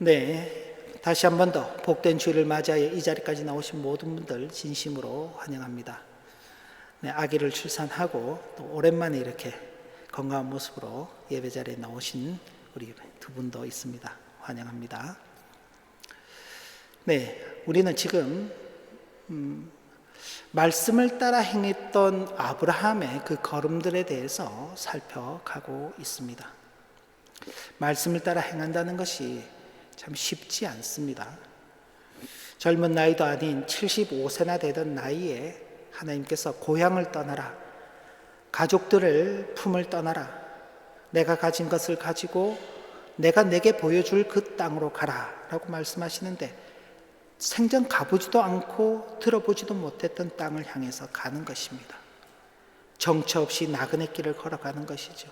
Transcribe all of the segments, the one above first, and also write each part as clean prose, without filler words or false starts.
네, 다시 한 번 더 복된 주일을 맞이하여 이 자리까지 나오신 모든 분들 진심으로 환영합니다. 네, 아기를 출산하고 또 오랜만에 이렇게 건강한 모습으로 예배 자리에 나오신 우리 두 분도 있습니다. 환영합니다. 네, 우리는 지금 말씀을 따라 행했던 아브라함의 그 걸음들에 대해서 살펴가고 있습니다. 말씀을 따라 행한다는 것이 참 쉽지 않습니다. 젊은 나이도 아닌 75세나 되던 나이에 하나님께서 고향을 떠나라, 가족들을 품을 떠나라, 내가 가진 것을 가지고 내가 내게 보여줄 그 땅으로 가라 라고 말씀하시는데, 생전 가보지도 않고 들어보지도 못했던 땅을 향해서 가는 것입니다. 정처 없이 나그네 길을 걸어가는 것이죠.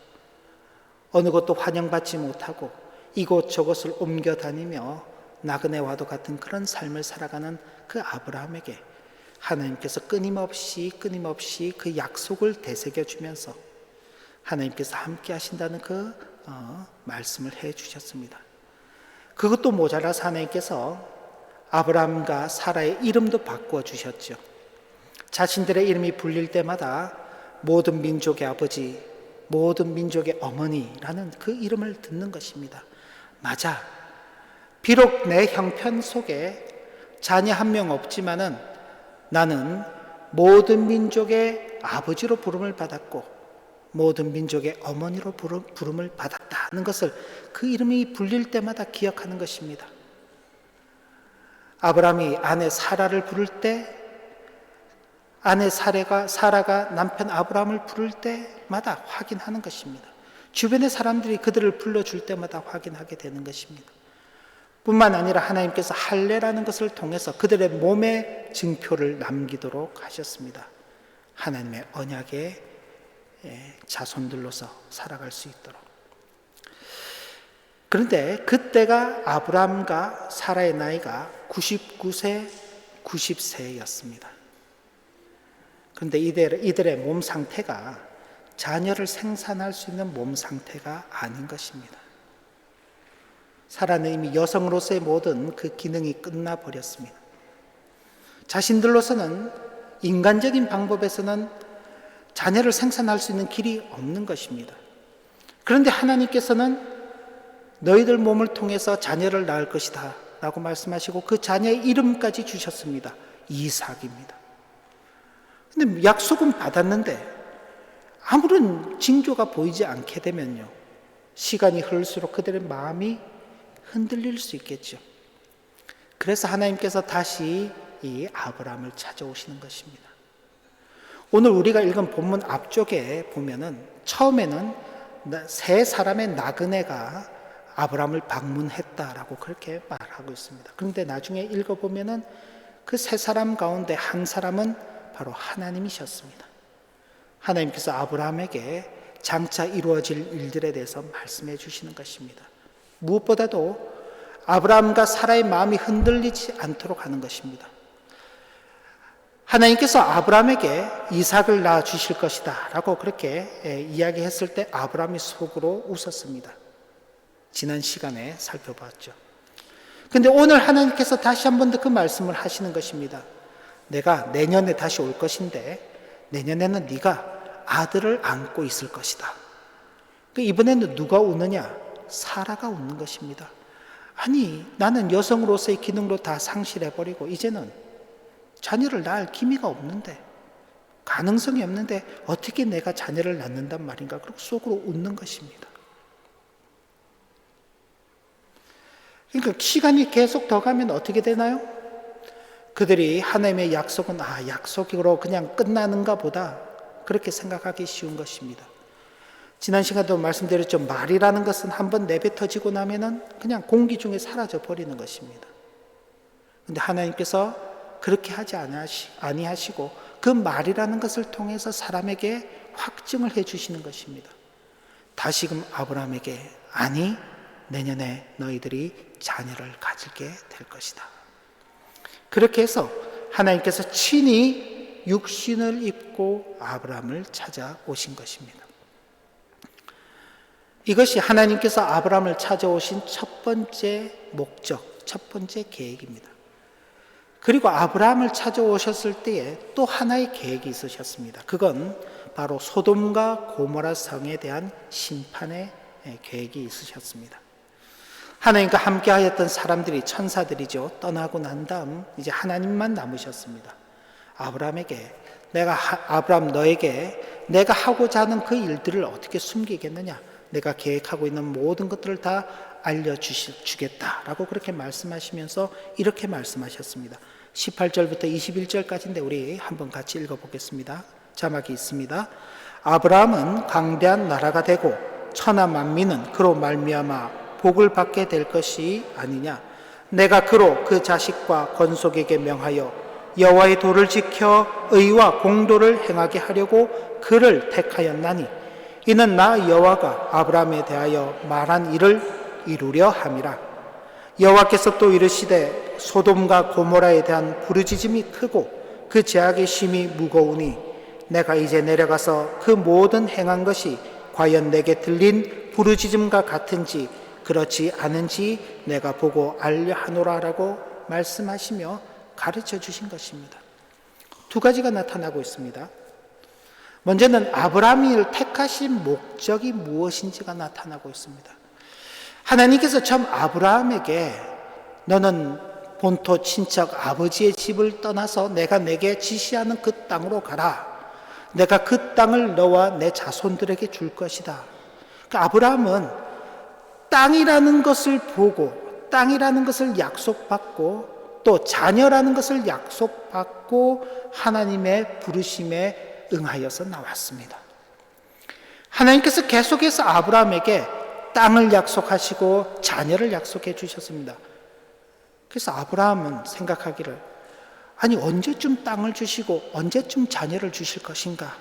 어느 곳도 환영받지 못하고 이곳저곳을 옮겨 다니며 나그네와도 같은 그런 삶을 살아가는 그 아브라함에게 하나님께서 끊임없이 그 약속을 되새겨 주면서 하나님께서 함께 하신다는 그 말씀을 해 주셨습니다. 그것도 모자라서 하나님께서 아브라함과 사라의 이름도 바꾸어 주셨죠. 자신들의 이름이 불릴 때마다 모든 민족의 아버지, 모든 민족의 어머니라는 그 이름을 듣는 것입니다. 맞아. 비록 내 형편 속에 자녀 한 명 없지만은 나는 모든 민족의 아버지로 부름을 받았고 모든 민족의 어머니로 부름을 받았다는 것을 그 이름이 불릴 때마다 기억하는 것입니다. 아브라함이 아내 사라를 부를 때, 아내 사라가 남편 아브라함을 부를 때마다 확인하는 것입니다. 주변의 사람들이 그들을 불러줄 때마다 확인하게 되는 것입니다. 뿐만 아니라 하나님께서 할례라는 것을 통해서 그들의 몸에 증표를 남기도록 하셨습니다. 하나님의 언약의 자손들로서 살아갈 수 있도록. 그런데 그때가 아브라함과 사라의 나이가 99세, 90세였습니다. 그런데 이들의 몸 상태가 자녀를 생산할 수 있는 몸 상태가 아닌 것입니다. 사라는 이미 여성으로서의 모든 그 기능이 끝나버렸습니다. 자신들로서는 인간적인 방법에서는 자녀를 생산할 수 있는 길이 없는 것입니다. 그런데 하나님께서는 너희들 몸을 통해서 자녀를 낳을 것이다 라고 말씀하시고 그 자녀의 이름까지 주셨습니다. 이삭입니다. 근데 약속은 받았는데 아무런 징조가 보이지 않게 되면요, 시간이 흐를수록 그들의 마음이 흔들릴 수 있겠죠. 그래서 하나님께서 다시 이 아브라함을 찾아오시는 것입니다. 오늘 우리가 읽은 본문 앞쪽에 보면은 처음에는 세 사람의 나그네가 아브라함을 방문했다라고 그렇게 말하고 있습니다. 그런데 나중에 읽어보면은 그 세 사람 가운데 한 사람은 바로 하나님이셨습니다. 하나님께서 아브라함에게 장차 이루어질 일들에 대해서 말씀해 주시는 것입니다. 무엇보다도 아브라함과 사라의 마음이 흔들리지 않도록 하는 것입니다. 하나님께서 아브라함에게 이삭을 낳아 주실 것이다 라고 그렇게 이야기했을 때 아브라함이 속으로 웃었습니다. 지난 시간에 살펴봤죠. 근데 오늘 하나님께서 다시 한 번 더 그 말씀을 하시는 것입니다. 내가 내년에 다시 올 것인데 내년에는 네가 아들을 안고 있을 것이다. 이번에는 누가 웃느냐? 사라가 웃는 것입니다. 아니, 나는 여성으로서의 기능도 다 상실해버리고 이제는 자녀를 낳을 기미가 없는데, 가능성이 없는데 어떻게 내가 자녀를 낳는단 말인가? 그리고 속으로 웃는 것입니다. 그러니까 시간이 계속 더 가면 어떻게 되나요? 그들이 하나님의 약속은 약속으로 그냥 끝나는가 보다 그렇게 생각하기 쉬운 것입니다. 지난 시간에도 말씀드렸죠. 말이라는 것은 한번 내뱉어지고 나면은 그냥 공기 중에 사라져 버리는 것입니다. 그런데 하나님께서 그렇게 하지 아니하시고 그 말이라는 것을 통해서 사람에게 확증을 해 주시는 것입니다. 다시금 아브라함에게 아니, 내년에 너희들이 자녀를 가지게 될 것이다. 그렇게 해서 하나님께서 친히 육신을 입고 아브라함을 찾아오신 것입니다. 이것이 하나님께서 아브라함을 찾아오신 첫 번째 목적, 첫 번째 계획입니다. 그리고 아브라함을 찾아오셨을 때에 또 하나의 계획이 있으셨습니다. 그건 바로 소돔과 고모라 성에 대한 심판의 계획이 있으셨습니다. 하나님과 함께 하였던 사람들이, 천사들이죠, 떠나고 난 다음 이제 하나님만 남으셨습니다. 아브라함에게 아브라함, 너에게 내가 하고자 하는 그 일들을 어떻게 숨기겠느냐, 내가 계획하고 있는 모든 것들을 다 알려주겠다라고 그렇게 말씀하시면서 이렇게 말씀하셨습니다. 18절부터 21절까지인데 우리 한번 같이 읽어보겠습니다. 자막이 있습니다. 아브라함은 강대한 나라가 되고 천하 만민은 그로 말미암아 복을 받게 될 것이 아니냐. 내가 그로 그 자식과 건속에게 명하여 여호와의 도를 지켜 의와 공도를 행하게 하려고 그를 택하였나니 이는 나 여호와가 아브라함에 대하여 말한 일을 이루려 함이라. 여호와께서 또 이르시되 소돔과 고모라에 대한 부르짖음이 크고 그 죄악의 심이 무거우니 내가 이제 내려가서 그 모든 행한 것이 과연 내게 들린 부르짖음과 같은지 그렇지 않은지 내가 보고 알려 하노라라고 말씀하시며 가르쳐 주신 것입니다. 두 가지가 나타나고 있습니다. 먼저는 아브라함을 택하신 목적이 무엇인지가 나타나고 있습니다. 하나님께서 처음 아브라함에게 너는 본토 친척 아버지의 집을 떠나서 내가 내게 지시하는 그 땅으로 가라. 내가 그 땅을 너와 내 자손들에게 줄 것이다. 그러니까 아브라함은 땅이라는 것을 보고, 땅이라는 것을 약속받고, 또 자녀라는 것을 약속받고 하나님의 부르심에 응하여서 나왔습니다. 하나님께서 계속해서 아브라함에게 땅을 약속하시고 자녀를 약속해 주셨습니다. 그래서 아브라함은 생각하기를, 아니 언제쯤 땅을 주시고 언제쯤 자녀를 주실 것인가?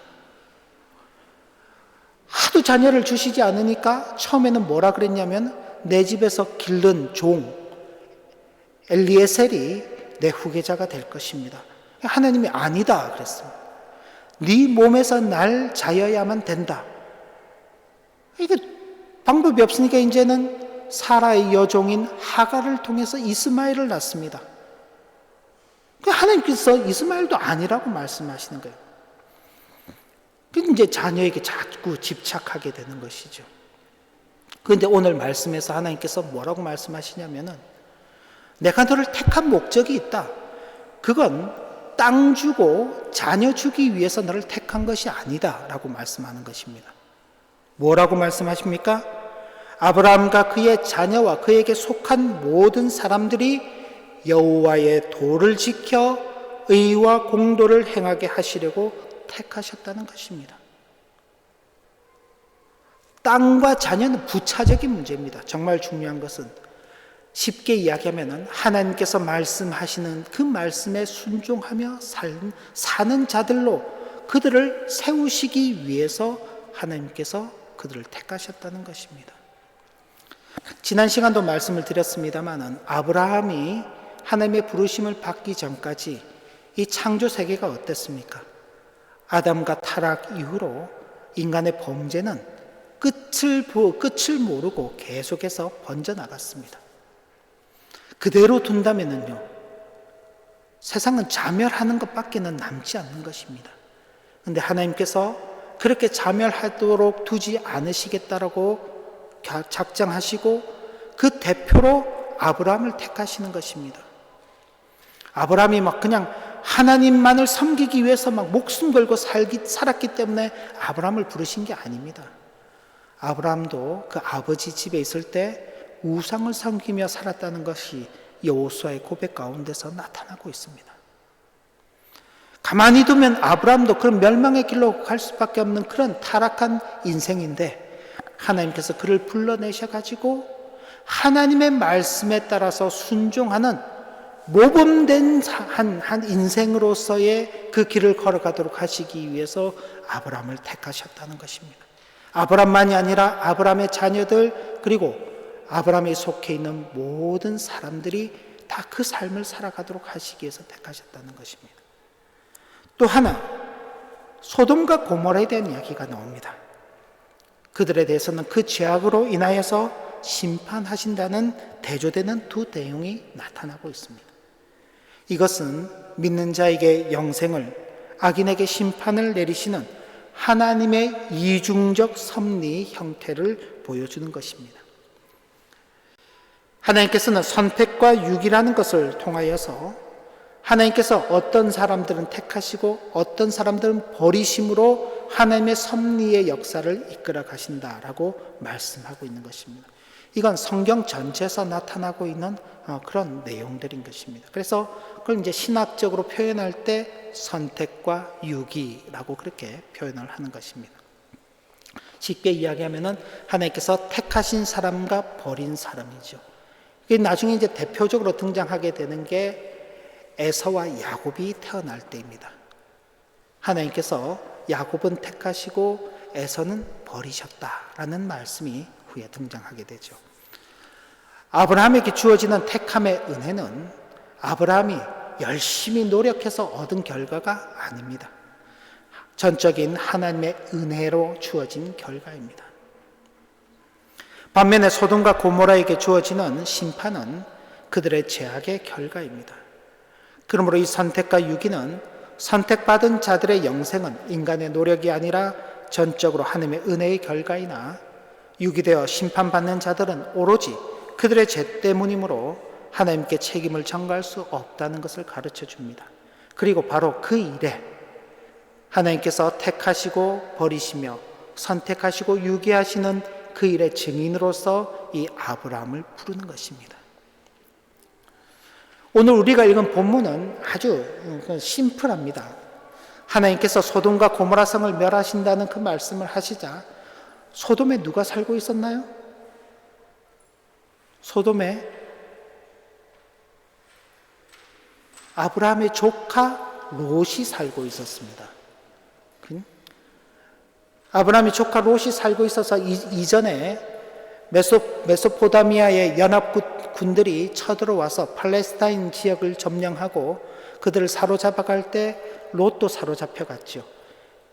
하도 자녀를 주시지 않으니까 처음에는 뭐라 그랬냐면 내 집에서 기른 종 엘리에셀이 내 후계자가 될 것입니다. 하나님이 아니다 그랬습니다. 네 몸에서 날 자여야만 된다. 이게 방법이 없으니까 이제는 사라의 여종인 하갈을 통해서 이스마엘을 낳습니다. 하나님께서 이스마엘도 아니라고 말씀하시는 거예요. 이제 자녀에게 자꾸 집착하게 되는 것이죠. 그런데 오늘 말씀에서 하나님께서 뭐라고 말씀하시냐면은 내가 너를 택한 목적이 있다. 그건 땅 주고 자녀 주기 위해서 너를 택한 것이 아니다 라고 말씀하는 것입니다. 뭐라고 말씀하십니까? 아브라함과 그의 자녀와 그에게 속한 모든 사람들이 여호와의 도를 지켜 의와 공도를 행하게 하시려고 택하셨다는 것입니다. 땅과 자녀는 부차적인 문제입니다. 정말 중요한 것은 쉽게 이야기하면 하나님께서 말씀하시는 그 말씀에 순종하며 사는 자들로 그들을 세우시기 위해서 하나님께서 그들을 택하셨다는 것입니다. 지난 시간도 말씀을 드렸습니다만 아브라함이 하나님의 부르심을 받기 전까지 이 창조 세계가 어땠습니까? 아담과 타락 이후로 인간의 범죄는 끝을 모르고 계속해서 번져나갔습니다. 그대로 둔다면요, 세상은 자멸하는 것밖에는 남지 않는 것입니다. 그런데 하나님께서 그렇게 자멸하도록 두지 않으시겠다라고 작정하시고 그 대표로 아브라함을 택하시는 것입니다. 아브라함이 막 그냥 하나님만을 섬기기 위해서 막 목숨 걸고 살았기 때문에 아브라함을 부르신 게 아닙니다. 아브라함도 그 아버지 집에 있을 때 우상을 섬기며 살았다는 것이 여호수아의 고백 가운데서 나타나고 있습니다. 가만히 두면 아브라함도 그런 멸망의 길로 갈 수밖에 없는 그런 타락한 인생인데 하나님께서 그를 불러내셔가지고 하나님의 말씀에 따라서 순종하는 모범된 한 인생으로서의 그 길을 걸어가도록 하시기 위해서 아브라함을 택하셨다는 것입니다. 아브라함만이 아니라 아브라함의 자녀들 그리고 아브라함에 속해 있는 모든 사람들이 다 그 삶을 살아가도록 하시기 위해서 택하셨다는 것입니다. 또 하나 소돔과 고모라에 대한 이야기가 나옵니다. 그들에 대해서는 그 죄악으로 인하여서 심판하신다는 대조되는 두 내용이 나타나고 있습니다. 이것은 믿는 자에게 영생을, 악인에게 심판을 내리시는 하나님의 이중적 섭리 형태를 보여주는 것입니다. 하나님께서는 선택과 유기라는 것을 통하여서 하나님께서 어떤 사람들은 택하시고 어떤 사람들은 버리심으로 하나님의 섭리의 역사를 이끌어 가신다라고 말씀하고 있는 것입니다. 이건 성경 전체에서 나타나고 있는 그런 내용들인 것입니다. 그래서 그걸 이제 신학적으로 표현할 때 선택과 유기라고 그렇게 표현을 하는 것입니다. 쉽게 이야기하면은 하나님께서 택하신 사람과 버린 사람이죠. 나중에 이제 대표적으로 등장하게 되는 게 에서와 야곱이 태어날 때입니다. 하나님께서 야곱은 택하시고 에서는 버리셨다라는 말씀이 후에 등장하게 되죠. 아브라함에게 주어지는 택함의 은혜는 아브라함이 열심히 노력해서 얻은 결과가 아닙니다. 전적인 하나님의 은혜로 주어진 결과입니다. 반면에 소돔과 고모라에게 주어지는 심판은 그들의 죄악의 결과입니다. 그러므로 이 선택과 유기는 선택받은 자들의 영생은 인간의 노력이 아니라 전적으로 하나님의 은혜의 결과이나 유기되어 심판받는 자들은 오로지 그들의 죄 때문이므로 하나님께 책임을 전가할 수 없다는 것을 가르쳐 줍니다. 그리고 바로 그 일에 하나님께서 택하시고 버리시며 선택하시고 유기하시는 그 일의 증인으로서 이 아브라함을 부르는 것입니다. 오늘 우리가 읽은 본문은 아주 심플합니다. 하나님께서 소돔과 고모라 성을 멸하신다는 그 말씀을 하시자 소돔에 누가 살고 있었나요? 소돔에 아브라함의 조카 롯이 살고 있었습니다. 아브라함의 조카 롯이 살고 있어서 이전에 메소포타미아의 연합군들이 쳐들어와서 팔레스타인 지역을 점령하고 그들을 사로잡아갈 때 롯도 사로잡혀갔죠.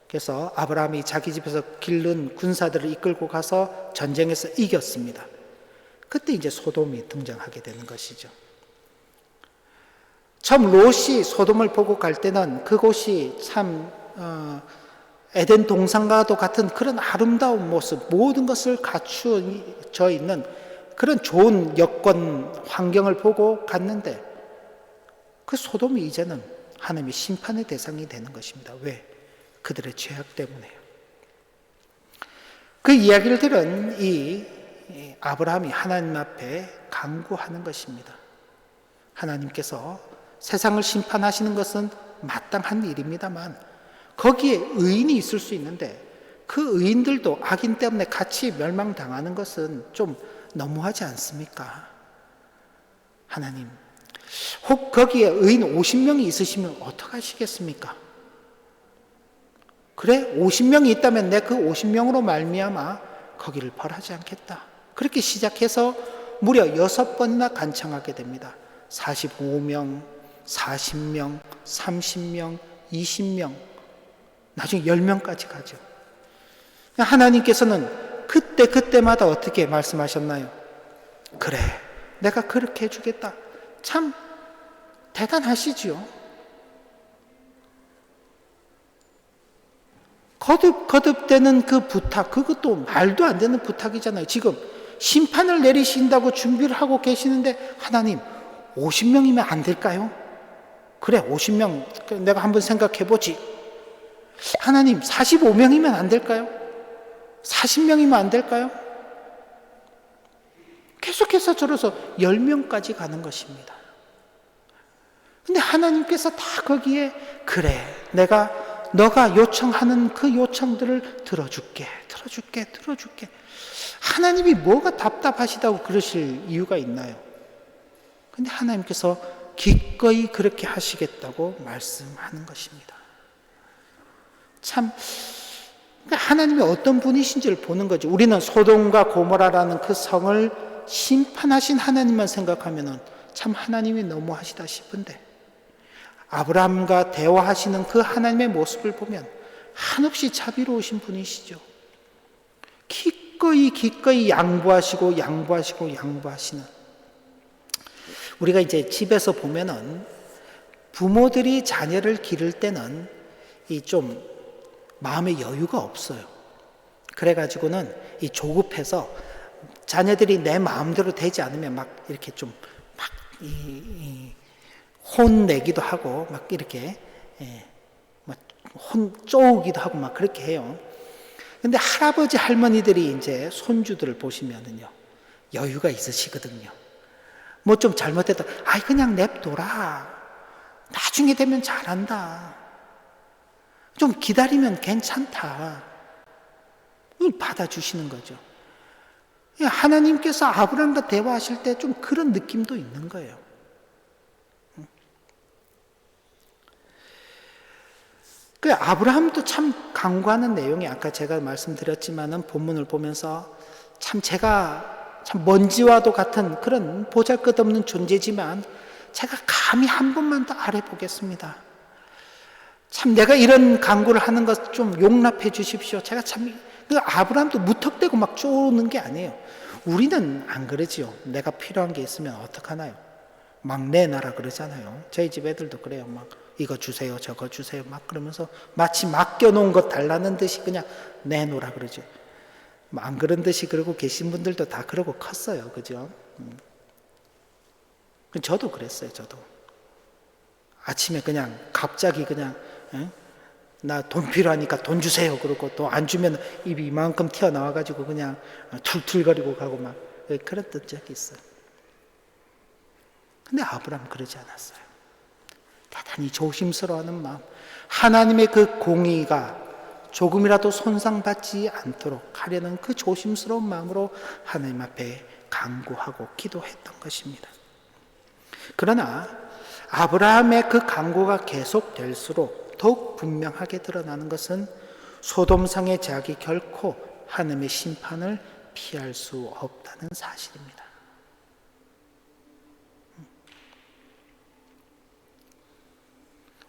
그래서 아브라함이 자기 집에서 기른 군사들을 이끌고 가서 전쟁에서 이겼습니다. 그때 이제 소돔이 등장하게 되는 것이죠. 처음 롯이 소돔을 보고 갈 때는 그곳이 참 에덴 동산과도 같은 그런 아름다운 모습, 모든 것을 갖추어져 있는 그런 좋은 여건, 환경을 보고 갔는데 그 소돔이 이제는 하나님의 심판의 대상이 되는 것입니다. 왜? 그들의 죄악 때문에요. 그 이야기를 들은 이 아브라함이 하나님 앞에 간구하는 것입니다. 하나님께서 세상을 심판하시는 것은 마땅한 일입니다만 거기에 의인이 있을 수 있는데 그 의인들도 악인 때문에 같이 멸망당하는 것은 좀 너무하지 않습니까? 하나님, 혹 거기에 의인 50명이 있으시면 어떡하시겠습니까? 그래, 50명이 있다면 내 그 50명으로 말미암아 거기를 벌하지 않겠다. 그렇게 시작해서 무려 6번이나 간청하게 됩니다. 45명, 40명, 30명, 20명, 나중에 10명까지 가죠. 하나님께서는 그때마다 어떻게 말씀하셨나요? 그래, 내가 그렇게 해주겠다. 참 대단하시지요. 거듭되는 그 부탁, 그것도 말도 안 되는 부탁이잖아요. 지금 심판을 내리신다고 준비를 하고 계시는데 하나님 50명이면 안 될까요? 그래, 50명 내가 한번 생각해 보지. 하나님 45명이면 안 될까요? 40명이면 안 될까요? 계속해서 줄어서 10명까지 가는 것입니다. 근데 하나님께서 다 거기에 그래, 너가 요청하는 그 요청들을 들어줄게. 하나님이 뭐가 답답하시다고 그러실 이유가 있나요? 근데 하나님께서 기꺼이 그렇게 하시겠다고 말씀하는 것입니다. 참 하나님이 어떤 분이신지를 보는 거죠. 우리는 소돔과 고모라라는 그 성을 심판하신 하나님만 생각하면 참 하나님이 너무하시다 싶은데 아브라함과 대화하시는 그 하나님의 모습을 보면 한없이 자비로우신 분이시죠. 기꺼이 양보하시는. 우리가 이제 집에서 보면은 부모들이 자녀를 기를 때는 이 좀 마음의 여유가 없어요. 그래가지고는 이 조급해서 자녀들이 내 마음대로 되지 않으면 막 이렇게 좀 막 혼내기도 하고 막 이렇게 막 쪼우기도 하고 막 그렇게 해요. 근데 할아버지 할머니들이 이제 손주들을 보시면은요, 여유가 있으시거든요. 뭐 좀 잘못했다, 아이 그냥 냅둬라, 나중에 되면 잘한다, 좀 기다리면 괜찮다, 이걸 받아주시는 거죠. 하나님께서 아브라함과 대화하실 때 좀 그런 느낌도 있는 거예요. 그 아브라함도 참 강구하는 내용이, 아까 제가 말씀드렸지만은 본문을 보면서 참 제가 참 먼지와도 같은 그런 보잘것없는 존재지만 제가 감히 한 번만 더 아뢰보겠습니다. 참 내가 이런 강구를 하는 것 좀 용납해 주십시오. 제가 참, 그 아브라함도 무턱대고 막 쪼는 게 아니에요. 우리는 안 그러지요. 내가 필요한 게 있으면 어떡하나요? 막 내놔라 그러잖아요. 저희 집 애들도 그래요. 막 이거 주세요, 저거 주세요, 막 그러면서 마치 맡겨놓은 것 달라는 듯이 그냥 내놓으라 그러죠. 안 그런 듯이 그러고 계신 분들도 다 그러고 컸어요. 그죠? 저도 그랬어요. 저도 아침에 그냥 갑자기 그냥 나 돈 필요하니까 돈 주세요 그러고 또 안 주면 입이 이만큼 튀어나와가지고 그냥 툴툴거리고 가고 막 그랬던 적이 있어요. 근데 아브라함 그러지 않았어요. 대단히 조심스러워하는 마음, 하나님의 그 공의가 조금이라도 손상받지 않도록 하려는 그 조심스러운 마음으로 하나님 앞에 간구하고 기도했던 것입니다. 그러나 아브라함의 그 간구가 계속될수록 더욱 분명하게 드러나는 것은 소돔성의 죄악이 결코 하나님의 심판을 피할 수 없다는 사실입니다.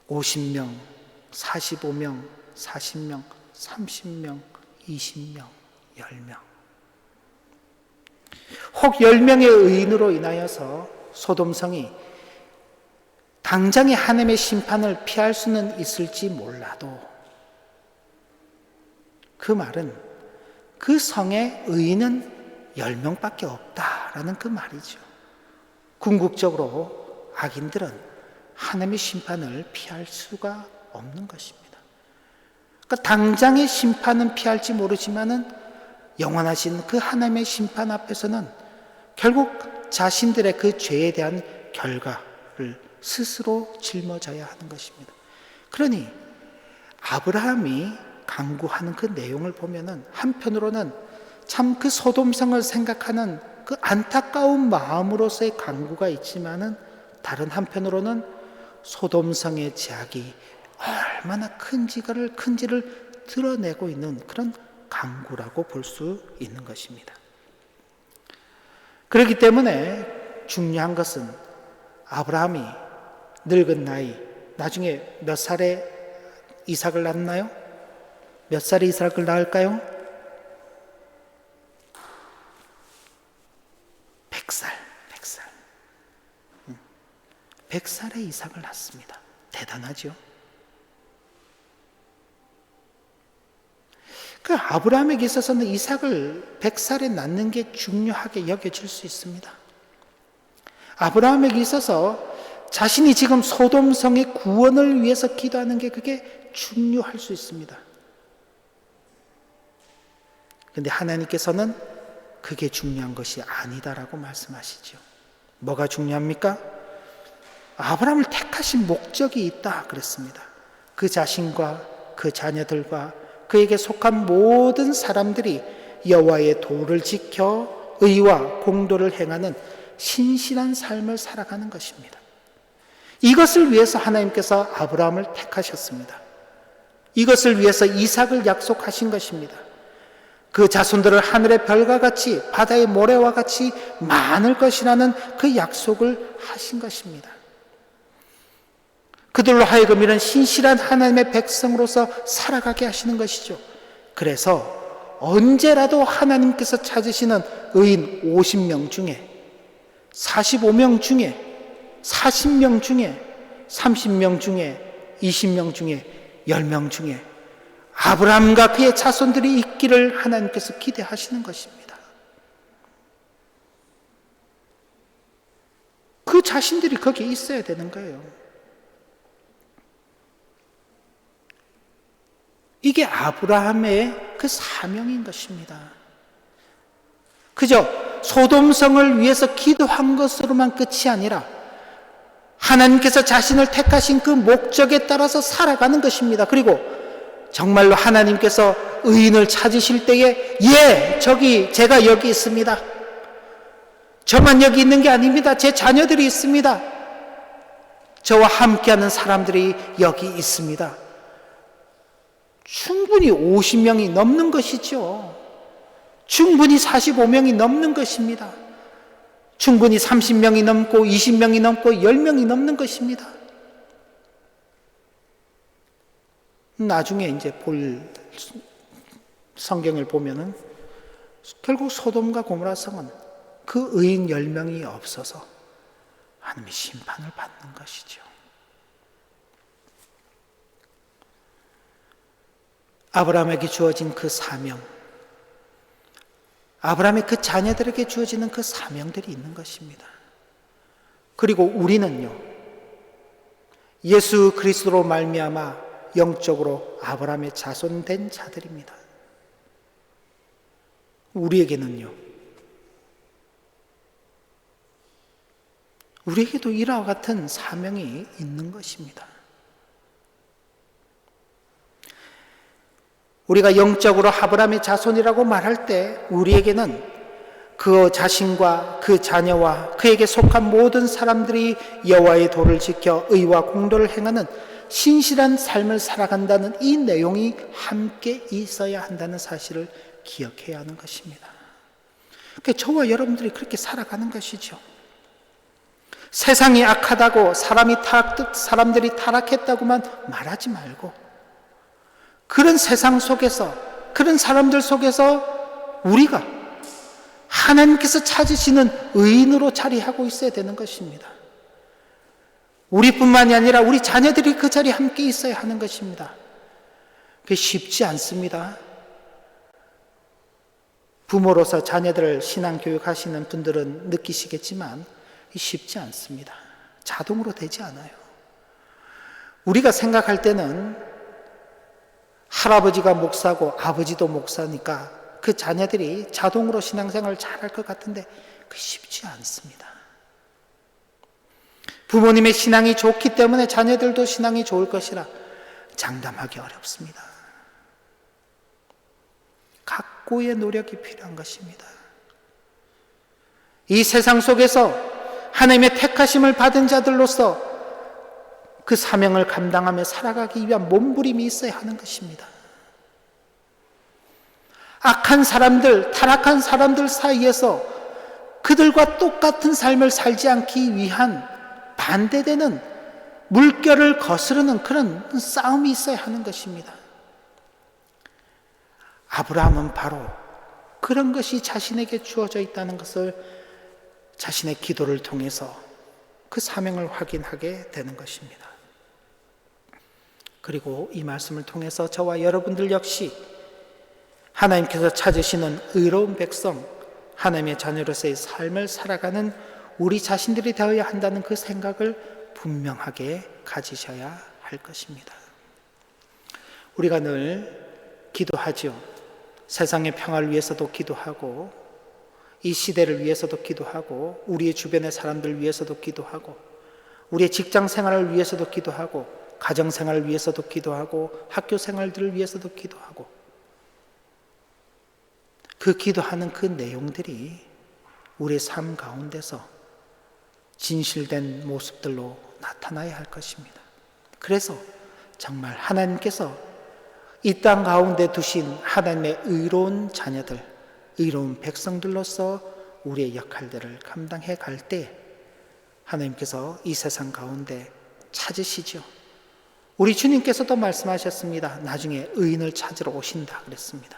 50명, 45명, 40명, 30명, 20명, 10명. 혹 10명의 의인으로 인하여서 소돔성이 당장의 하나님의 심판을 피할 수는 있을지 몰라도 그 말은 그 성의 의인은 10명밖에 없다라는 그 말이죠. 궁극적으로 악인들은 하나님의 심판을 피할 수가 없는 것입니다. 그러니까 당장의 심판은 피할지 모르지만은 영원하신 그 하나님의 심판 앞에서는 결국 자신들의 그 죄에 대한 결과를 스스로 짊어져야 하는 것입니다. 그러니 아브라함이 간구하는 그 내용을 보면은 한편으로는 참 그 소돔성을 생각하는 그 안타까운 마음으로서의 간구가 있지만은 다른 한편으로는 소돔성의 죄악이 얼마나 큰지를 드러내고 있는 그런 간구라고 볼 수 있는 것입니다. 그렇기 때문에 중요한 것은 아브라함이 늙은 나이, 나중에 몇 살에 이삭을 낳나요? 몇 살에 이삭을 낳을까요? 100살. 100살에 이삭을 낳습니다. 대단하죠? 그 아브라함에게 있어서는 이삭을 100살에 낳는 게 중요하게 여겨질 수 있습니다. 아브라함에게 있어서 자신이 지금 소돔성의 구원을 위해서 기도하는 게 그게 중요할 수 있습니다. 그런데 하나님께서는 그게 중요한 것이 아니다라고 말씀하시죠. 뭐가 중요합니까? 아브라함을 택하신 목적이 있다 그랬습니다. 그 자신과 그 자녀들과 그에게 속한 모든 사람들이 여호와의 도를 지켜 의와 공도를 행하는 신실한 삶을 살아가는 것입니다. 이것을 위해서 하나님께서 아브라함을 택하셨습니다. 이것을 위해서 이삭을 약속하신 것입니다. 그 자손들을 하늘의 별과 같이 바다의 모래와 같이 많을 것이라는 그 약속을 하신 것입니다. 그들로 하여금 이런 신실한 하나님의 백성으로서 살아가게 하시는 것이죠. 그래서 언제라도 하나님께서 찾으시는 의인 50명 중에, 45명 중에, 40명 중에, 30명 중에, 20명 중에, 10명 중에 아브라함과 그의 자손들이 있기를 하나님께서 기대하시는 것입니다. 그 자신들이 거기에 있어야 되는 거예요. 이게 아브라함의 그 사명인 것입니다. 그저 소돔성을 위해서 기도한 것으로만 끝이 아니라 하나님께서 자신을 택하신 그 목적에 따라서 살아가는 것입니다. 그리고 정말로 하나님께서 의인을 찾으실 때에 제가 여기 있습니다. 저만 여기 있는 게 아닙니다. 제 자녀들이 있습니다. 저와 함께하는 사람들이 여기 있습니다. 충분히 50명이 넘는 것이죠. 충분히 45명이 넘는 것입니다. 충분히 30명이 넘고 20명이 넘고 10명이 넘는 것입니다. 나중에 이제 볼 성경을 보면은 결국 소돔과 고모라 성은 그 의인 10명이 없어서 하나님의 심판을 받는 것이죠. 아브라함에게 주어진 그 사명, 아브라함의 그 자녀들에게 주어지는 그 사명들이 있는 것입니다. 그리고 우리는요, 예수 그리스도로 말미암아 영적으로 아브라함의 자손된 자들입니다. 우리에게도 이와 같은 사명이 있는 것입니다. 우리가 영적으로 아브라함의 자손이라고 말할 때 우리에게는 그 자신과 그 자녀와 그에게 속한 모든 사람들이 여호와의 도를 지켜 의와 공도를 행하는 신실한 삶을 살아간다는 이 내용이 함께 있어야 한다는 사실을 기억해야 하는 것입니다. 그러니까 저와 여러분들이 그렇게 살아가는 것이죠. 세상이 악하다고 사람들이 타락했다고만 말하지 말고 그런 세상 속에서, 그런 사람들 속에서 우리가 하나님께서 찾으시는 의인으로 자리하고 있어야 되는 것입니다. 우리뿐만이 아니라 우리 자녀들이 그 자리에 함께 있어야 하는 것입니다. 그게 쉽지 않습니다. 부모로서 자녀들을 신앙교육하시는 분들은 느끼시겠지만 쉽지 않습니다. 자동으로 되지 않아요. 우리가 생각할 때는 할아버지가 목사고 아버지도 목사니까 그 자녀들이 자동으로 신앙생활을 잘할 것 같은데 그게 쉽지 않습니다. 부모님의 신앙이 좋기 때문에 자녀들도 신앙이 좋을 것이라 장담하기 어렵습니다. 각고의 노력이 필요한 것입니다. 이 세상 속에서 하나님의 택하심을 받은 자들로서 그 사명을 감당하며 살아가기 위한 몸부림이 있어야 하는 것입니다. 악한 사람들, 타락한 사람들 사이에서 그들과 똑같은 삶을 살지 않기 위한 반대되는 물결을 거스르는 그런 싸움이 있어야 하는 것입니다. 아브라함은 바로 그런 것이 자신에게 주어져 있다는 것을 자신의 기도를 통해서 그 사명을 확인하게 되는 것입니다. 그리고 이 말씀을 통해서 저와 여러분들 역시 하나님께서 찾으시는 의로운 백성, 하나님의 자녀로서의 삶을 살아가는 우리 자신들이 되어야 한다는 그 생각을 분명하게 가지셔야 할 것입니다. 우리가 늘 기도하죠. 세상의 평화를 위해서도 기도하고 이 시대를 위해서도 기도하고 우리의 주변의 사람들을 위해서도 기도하고 우리의 직장 생활을 위해서도 기도하고 가정 생활을 위해서도 기도하고 학교 생활들을 위해서도 기도하고 그 기도하는 그 내용들이 우리의 삶 가운데서 진실된 모습들로 나타나야 할 것입니다. 그래서 정말 하나님께서 이 땅 가운데 두신 하나님의 의로운 자녀들, 의로운 백성들로서 우리의 역할들을 감당해 갈 때 하나님께서 이 세상 가운데 찾으시죠. 우리 주님께서도 말씀하셨습니다. 나중에 의인을 찾으러 오신다 그랬습니다.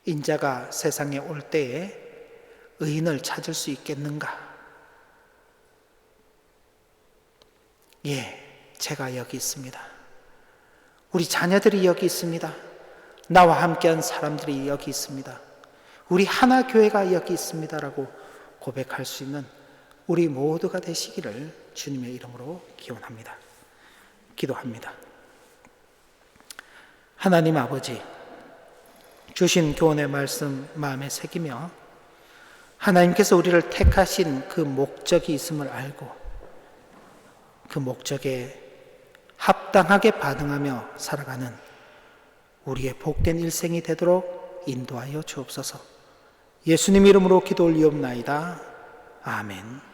인자가 세상에 올 때에 의인을 찾을 수 있겠는가? 예, 제가 여기 있습니다. 우리 자녀들이 여기 있습니다. 나와 함께한 사람들이 여기 있습니다. 우리 하나교회가 여기 있습니다라고 고백할 수 있는 우리 모두가 되시기를 주님의 이름으로 기원합니다. 기도합니다. 하나님 아버지, 주신 교훈의 말씀 마음에 새기며 하나님께서 우리를 택하신 그 목적이 있음을 알고 그 목적에 합당하게 반응하며 살아가는 우리의 복된 일생이 되도록 인도하여 주옵소서. 예수님 이름으로 기도 올리옵나이다. 아멘.